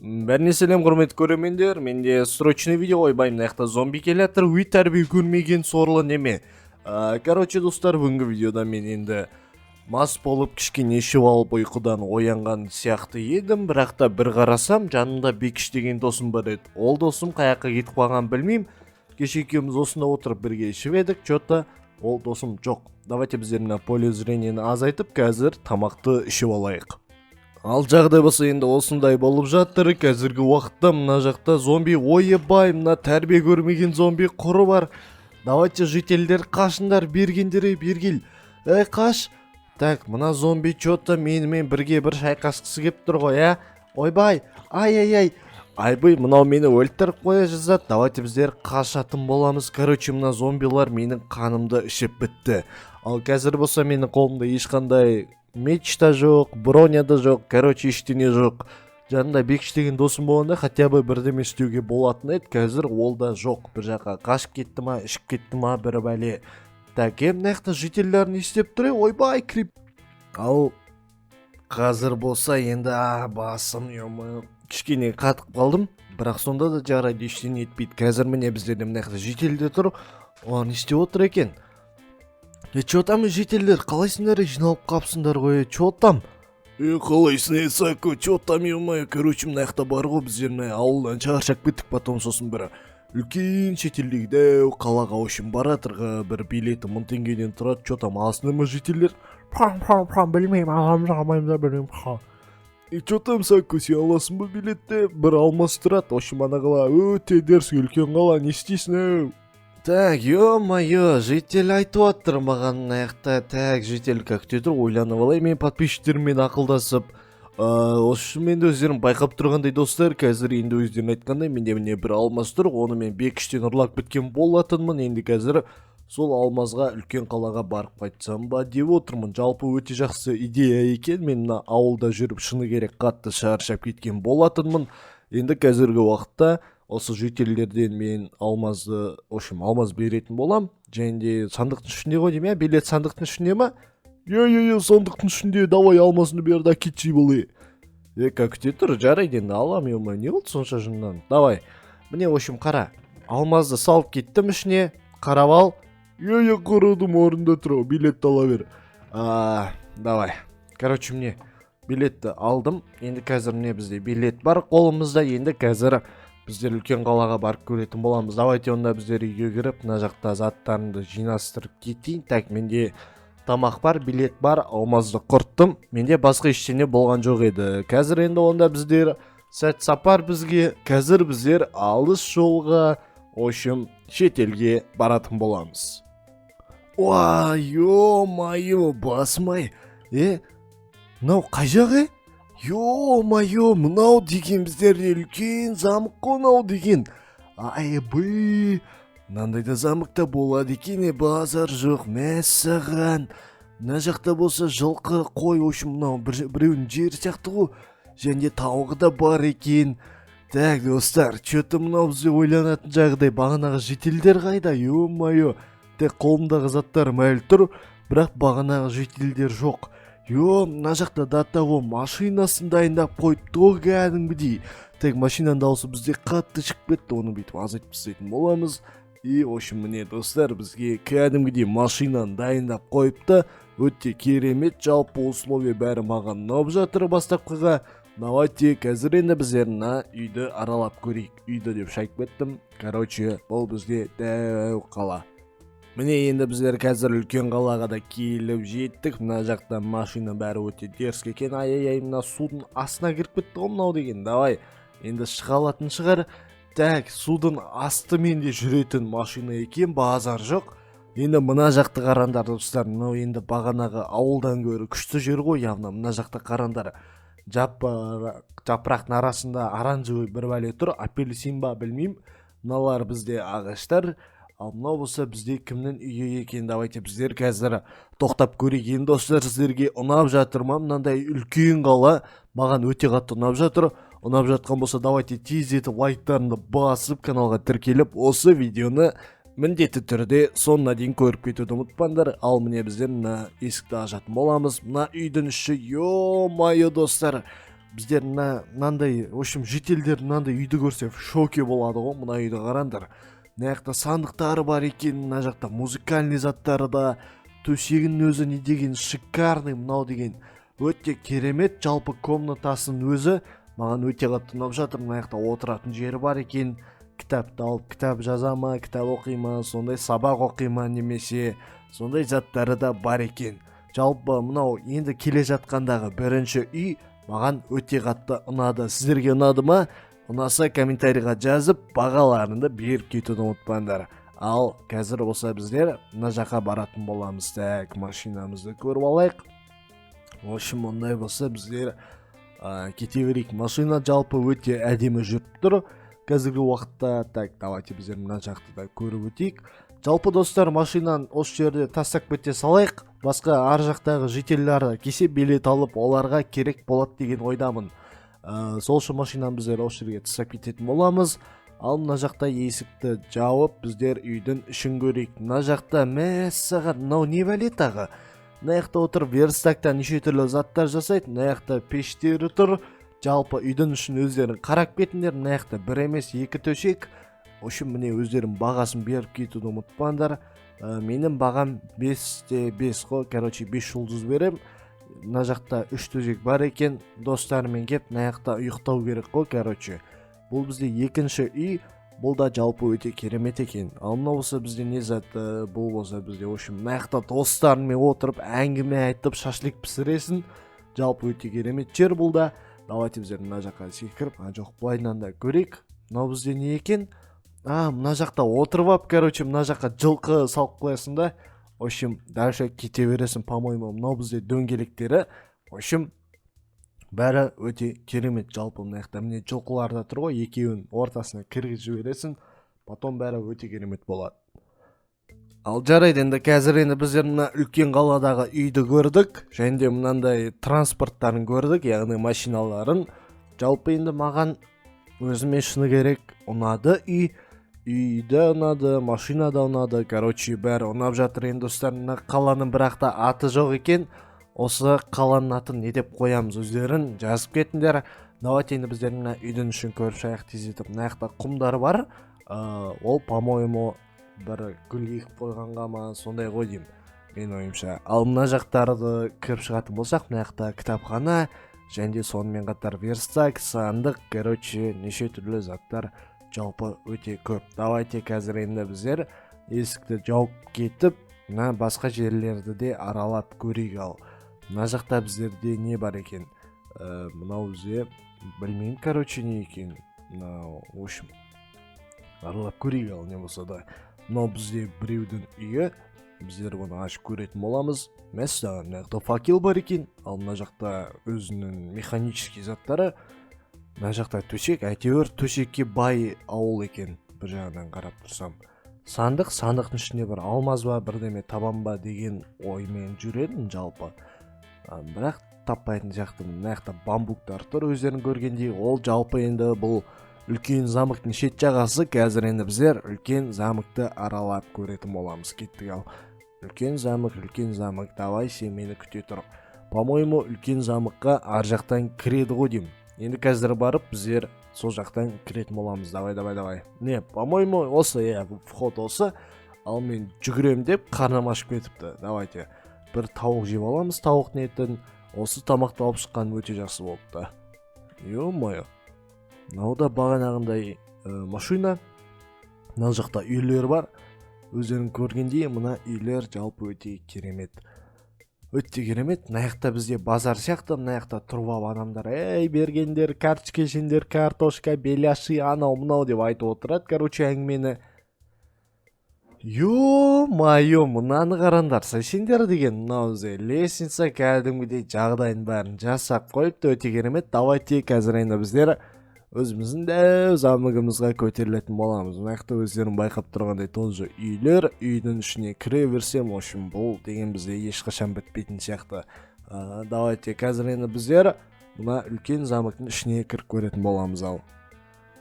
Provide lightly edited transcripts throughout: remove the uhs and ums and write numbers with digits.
Бәріне сәлем құрметті көрермендер, менде срочный видео ойбай, мына зомби келатыр, үй тәрбие көрмеген сорлы неме. Короче достар, бүгінгі видеода мен енді мас болып кішкене ішіп алып ұйқыдан оянған сияқты едім, бірақ та бір қарасам, жанымда Бекіш деген досым бар еді. Ол досым қаяққа кетіп қалған білмеймін. Кеше екеуміз осында отырып бірге ішіп едік, что-то ол досым жоқ. Давайте біздер мына поле зрениені азайтып, қазір тамақты ішіп алайық. Ал жағдай болса енді осындай болып жатыр. Қазіргі уақытта мына жақта зомби ойбай, мына тәрбие көрмеген зомби құры бар. Давайте жителдер қашындар, бергендері бергел. Қаш. Так, мына зомби что-то менімен бірге бір шайқасқысы кеп тұр ғой, ә? Ойбай, ай-ай-ай. Айбай, мынау мені өлтіріп қоя жазады. Давайте біздер қашатын боламыз. Короче, мына зомбилар менің қанымды ішіп бітті. Ал қазір болса менің қолымда ешқандай меч та жоқ, броня да жоқ, короче ештеңе жоқ. Жанында Бекіш деген досым болғанда хотя бы бірдеме істеуге болатын еді, қазір ол да жоқ. Бір жаққа қашып кетті ма, ішіп кетті ма, бір бәле. Так, мына жақта жителдер не істеп тұр? Ойбай, крип. Ал қазір болса енді басым кішкене қатып қалдым, бірақ сонда да жарайды, ештеңе етпейді. Қазір міне біздерде мына жақта жителдер тұр. О, не істеп отыр екен? Чё там жителдер, қалайсыңдар, жиналып қапсыңдар ғой, чё там? Қалайсың, Сако, чё там, ё-моё, короче, мына жақта бар ғой, біздер мына ауылдан шаршап кеттік, потом сосын бір үлкен шетелдегі дәу қалаға общем баратырға, бір билеті 1000 теңгеден тұрады, чё там, аласыңдар ма жителдер? Білмеймін, білмеймін. Чё там, Сако, сен аласың ба билетті? Бір алмас тұрады, общем ана қала өте дерсі үлкен қала, не істейсің, әу? Так, ё-моё, житель айтып отыр маған мына жақта. Так, житель как деді, ойланып алай, мен подписчиктеріммен ақылдасып. Осы менде өздерің байқап тұрғандай достар, қазір енді өздерің айтқандай менде міне бір алмаз тұр, оны мен Бекіштен ұрлап кеткен болатынмын. Енді қазір сол алмазға үлкен қалаға барып қайтсам ба деп отырмын. Жалпы өте жақсы идея екен. Мен мына ауылда жүріп шыны керек қатты шаршап кеткен болатынмын. Енді қазіргі уақытта осы жителдерден мен алмазды, алмаз беретін болам. Және де сандықтың ішінде ғой дейм, билет сандықтың ішінде ма? Сандықтың ішінде, давай алмазды бер да кетші болы. Как те тұр, жарайды енді алам, ё-моё, не болды сонша жыннан? Давай, міне, қара, алмазды салып кеттім ішіне, қарап ал. Қарадым, орында тұр, билетті ала бер. Давай, короче, міне, билетті алдым. Енді қазір міне бізде билет бар қолымызда, енді қазір біздер үлкен қалаға барып көретін боламыз. Давайте онда біздер үйге кіріп, мына жақта заттарымды жинастырып кетейін. Так, менде тамақ бар, билет бар, алмазды құрттым. Менде басқа ештеңе болған жоқ еді. Қазір енді онда біздер сәт сапар бізге. Қазір біздер алыс жолға, общем, шетелге баратын боламыз. Ой, ё-моё, басмай. Мынау қай жағы? Ё-моё, мынау деген біздерде үлкен замық қонау деген. Айбы, мынандайда замықта болады екен, базар жоқ, мәссаған. Мына жақта болса жылқы, қой, общем, мынау біреудің жері сияқты ғой. Және тауығы да бар екен. Так, достар, что-то мынау бізде ойланатын жағдай, бағанағы жителдер қайда, ё-моё. Тек қолымдағы заттарым әлі тұр, бірақ бағанағы жителдер жоқ. Мына жақта даттағы машинасын дайындап қойыпты ғой кәдімгідей. Тек машинаның дауысы бізде қатты шығып кетті, оны бүйтіп азайтып тастайтын боламыз. Общем, міне достар, бізге кәдімгідей машинаны дайындап қойыпты. Өте керемет, жалпы условия бәрі маған ұнап жатыр бастапқыға. Давайте қазір енді біздер мына үйді аралап көрейік. Үйді деп шайып кеттім. Короче, бұл бізге дәу қала. Міне енді біздер қазір үлкен қалаға да келіп жеттік. Мына жақта машина бәрі өте дерскі екен. Ай-ай-ай, мына судың астына кіріп кетті ғой мынау деген. Давай, енді шыға алатын шығар. Так, судың астымен де жүретін машина екен, базар жоқ. Енді мына жақты қарандар достар, мынау енді бағанағы ауылдан гөрі күшті жер ғой, явно мына жақта қарандар. Жапырақтың арасында оранжевый бір бәле тұр, апельсин ба білмеймін. Мыналар бізде ағаштар. Ал мынау болса бізде кімнің үйі екен? Давайте біздер қазір тоқтап көрейік. Достар, сіздерге ұнап жатыр ма? Мынандай үлкен қала маған өте қатты ұнап жатыр. Ұнап жатқан болса, давайте тездетіп лайктарымды басып, каналға тіркеліп, осы видеоны міндетті түрде соңына дейін көріп кетуді ұмытпаңдар. Ал міне біздер мына есікті ашатын боламыз. Мына үйдің іші, ё-моё достар, Биздер мынандай, в общем, жителдер мынандай үйдү көрсе в шоке болот го. Мына үйдү караңдар. Мына жакта сандыктары бар экен, мына жакта музыкальный заттары да, төсегинин өзү не деген шикарный, мынау деген өтө керемет. Жалпы комнатасынын өзү маған өте катты ұнап жатыр. Мына жакта отуратын жери бар экен. Китапты алып китап жазама, китап окуйма, сондай сабак окуйма немесе сондай заттары да бар экен. Жалпы мынау енді келе жатқандағы бірінші үй маған өте қатты ұнады. Сіздерге ұнады ма? Ұнаса комментарийға жазып, бағаларыңды беріп кетуді ұмытпаңдар. Ал қазір болса біздер мына жаққа баратын боламыз. Так, машинамызды көріп алайық. В общем, ондай болса біздер кете берейік. Машина жалпы өте әдемі жүріп тұр қазіргі уақытта. Так, давайте біздер мына жақты да көріп өтейік. Жалпы достар, машинаны осы жерде тастап кете салайық. Басқа ар жақтағы жителдер кесе билет алып, оларға керек болады деген ойдамын. Сол үшін машинаны біздер осы жерге тастап кететін боламыз. Ал мына жақта есікті жауып, біздер үйдің ішін көрейік. Мына жақта мәссаған, мынау не бәле тағы? Мына жақта отырып верстактан неше түрлі заттар жасайды. Мына жақта пештері тұр. Жалпы үйдің ішін өздерің қарап кетіңдер. Мына жақта бір емес, екі төсек. Ошын міне өздерің бағасын беріп кетуді ұмытпаңдар. Менің бағам 5-те 5 қой. Короче, 5 жұлдыз берем. Мына жақта 3 төсек бар екен. Достарымен кеп, мына жақта ұйықтау керек қой. Короче, бұл бізде екінші үй. Бұл да жалпы өте керемет екен. Ал мына болса бізде не заты? Бұл болса бізде ошын мына жақта достарымен отырып, әңгіме айтып, шашлик пісіресің. Жалпы өте керемет жер бұл да. Давайте біздер мына жаққа секіріп, жоқ, былайынан да көрейік. Мынау бізде не екен? Мына жақта отырып ап, короче, мына жаққа жылқы салып қоясың да. В общем, дальше кете бересің, по-моему. Мынау бізде дөңгелектері. В общем, бәрі өте керемет. Жалпы мына жақта міне жылқылар да тұр ғой, екеуін ортасына кіргізіп жібересің. Потом бәрі өте керемет болады. Ал жарайды, енді қазір енді біздер мына үлкен қаладағы үйді көрдік. Және де мынандай транспорттарын көрдік, яғни машиналарын. Жалпы енді маған өзіме шыны керек ұнады үй. Үйді ұнады, машина да ұнады. Короче, бәрі ұнап жатыр. Енді достар, мына қаланың бірақта аты жоқ екен. Осы қаланың атын не деп қоямыз, өздерін жазып кетіңдер. Давайте енді біздер мына үйдің ішін көріп шаяқ тездетіп. Мына жақта құмдар бар. Ол, по-моему, бір гүл егіп қойғанға ма, сондай ғой деймін, мен ойымша. Ал мына жақтарды кіріп шығатын болсақ, мына жақта кітапхана, және де сонымен қатар верстак, сандық, короче, неше түрлі заттар жалпы өте көп. Давайте қазір енді біздер есікті жауып кетіп, мына басқа жерлерді де аралап көрейік. Ал мына жақта біздерде не бар екен? Мынау бізде білмеймін, короче, не екен. Мынау, в общем, аралап көрейік. Ал не болса да, мынау бізде біреудің үйі. Біздер оны ашып көретін боламыз. Мәссаған, мына жақта факел бар екен. Ал мына жақта өзінің механический заттары. Мына жақта төсек, әйтеуір төсекке бай ауыл екен, бір жағынан қарап тұрсам. Сандықтың ішінде бір алмаз ба, бірдеме табан ба деген оймен жүредім жалпы. Бірақ таппайтын жақтым. Мына жақта бамбуктар тұр, өздерін көргендей. Ол жалпы енді бұл үлкен замықтың шет жағасы. Қазір енді біздер үлкен замықты аралап көретін боламыз. Кеттік. Ал үлкен замық, давай сен мені күте тұр. По-моему, үлкен замыққа ар жақтан кіреді ғой деймін. Енді қазір барып біздер сол жақтан кіретін боламыз. Давай. Не, по-моему, осы, вход осы. Ал мен жүгірем деп қарным ашып кетіпті. Давайте бір тауық жеп аламыз. Тауық етін осы тамақты алып шыққан өте жақсы болыпты. Ё-моё. Мынау да бағанағындай машина. Мына жақта үйлер бар. Өздерің көргендей, мына үйлер жалпы өте керемет. Мына жақта бізде базар сияқты. Мына жақта тұрып алып адамдар, ей бергендер, карточка жеңдер, картошка, беляши, анау мынау деп айтып отырады. Короче, әңгімені. Ё-моё, мынаны қараңдар, сендер деген мынау лестница кәдімгідей жағдайын бәрін жасап қойыпты, өте керемет. Давайте қазір енді біздер өзіміздің дәу замығымызға көтерілетін боламыз. Мына жақта өздерің байқап тұрғандай тоже үйлер, үйдің ішіне кіре берсем, ошын бұл деген бізде ешқашан бітпейтін сияқты. Давайте қазір енді біздер мына үлкен замықтың ішіне кіріп көретін боламыз. Ал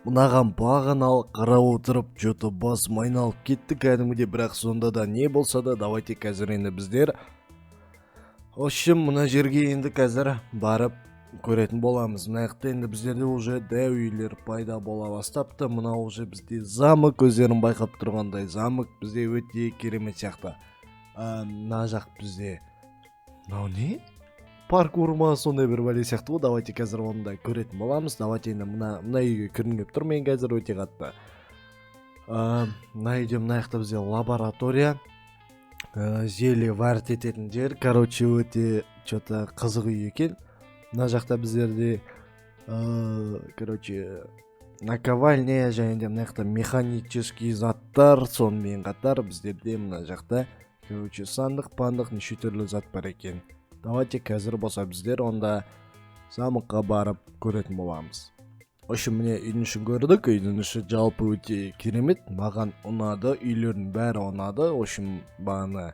мынаған бағаналы қарап отырып, жоты бас майналып кетті кәдімгідей, бірақ сонда да не болса да, давайте қазір енді біздер ошын мына жерге енді қазір барып көретін боламыз. Мына жақта енді біздерде уже дәу үйлер пайда бола бастапты. Мына уже бізде замок, өздерің байқап тұрғандай замок бізде өте керемет сияқты. Мына жақ бізде мынау не? Паркур ма, сондай бір бәле сияқты ғой. Давайте қазір оны да көретін боламыз. Давайте енді мына үйге кіргім келіп тұр мен қазір өте қатты. Мына үйде мына жақта бізде лаборатория, зелье варить ететін жер. Короче, өте что-то қызық үй екен. Мына жақта біздерде короче наковальня және де мына жақта механический заттар, сонымен қатар біздерде мына жақта короче сандық пандық неше түрлі зат бар екен. Давайте қазір болса біздер онда замокқа барып көретін боламыз. Общем, міне үйдің ішін көрдік. Үйдің іші жалпы өте керемет, маған ұнады, үйлердің бәрі ұнады. Общем, бағана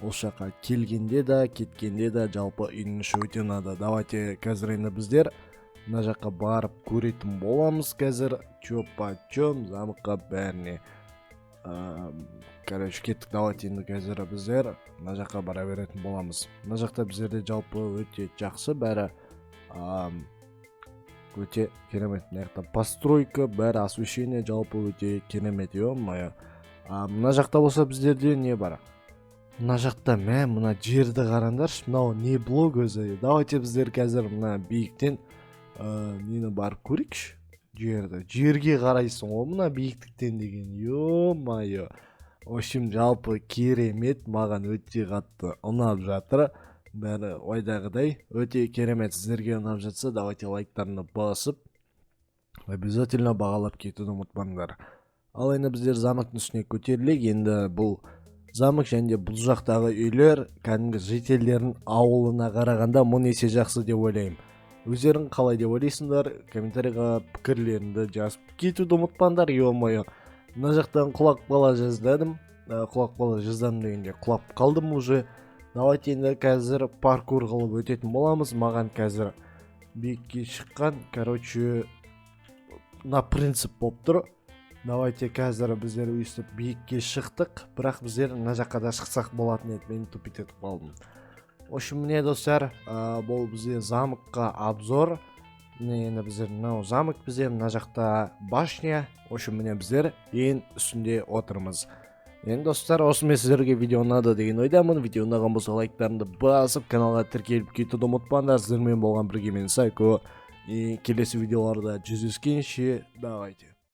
осы жаққа келгенде де кеткенде де жалпы үйдің іші өте ұнады. Давайте қазір енді біздер мына жаққа барып көретін боламыз. Қазір чопа-чом замокқа бәріне. Короче, кеттік. Давайте енді қазір біздер мына жаққа бара беретін боламыз. Мына жақта біздерде жалпы өте жақсы бәрі, өте керемет. Мына жақта постройка, бәрі освещение жалпы өте керемет. Ё-моё. Мына жақта болса біздерде не бар? Мына жақта мына жерді қараңдаршы, мынау не блок өзі. Давайте біздер қазір мына биіктен нені барып көрейікші. Жерге қарайсың ғой мына биіктіктен деген. Ё-моё. В общем, жалпы керемет, маған өте қатты ұнап жатыр. Бәрі ойдағыдай өте керемет. Сіздерге ұнап жатса, давайте лайктарны басып, обязательно бағалап кетуді ұмытпаңдар. Ал енді біздер замоктың үстіне көтерілейік. Енді бұл замок және бұл жақтағы үйлер кәдімгі жителдердің ауылына қарағанда мың есе жақсы деп ойлаймын. Өздерің қалай деп ойлайсыңдар? Комментарийға пікірлеріңді жазып кетуді ұмытпаңдар. Ё-моё. Мына жақтан құлап қала жаздадым. Құлап қала жаздадым дегенде құлап қалдым уже. Давайте енді қазір паркур қылып өтетін боламыз. Маған қазір биікке шыққан, короче, на принцип болып тұр. Давайте қазір біздер өйстіп биікке шықтық, бірақ біздер мына жаққа да шықсақ болатын еді. Мен тупит етіп қалдым. В общем, міне достар, бұл бізде замокқа обзор. Енді біздер мынау замок, біздер мына жақта башня. В общем, міне біздер ең үстінде отырмыз. Енді достар, осымен сіздерге видео ұнады деген ойдамын. Видео ұнаған болса лайктарыңды басып, каналға тіркеліп кетуді ұмытпаңдар. Сіздермен болған бірге мен Сайко. Келесі видеоларда жүздескенше, давайте.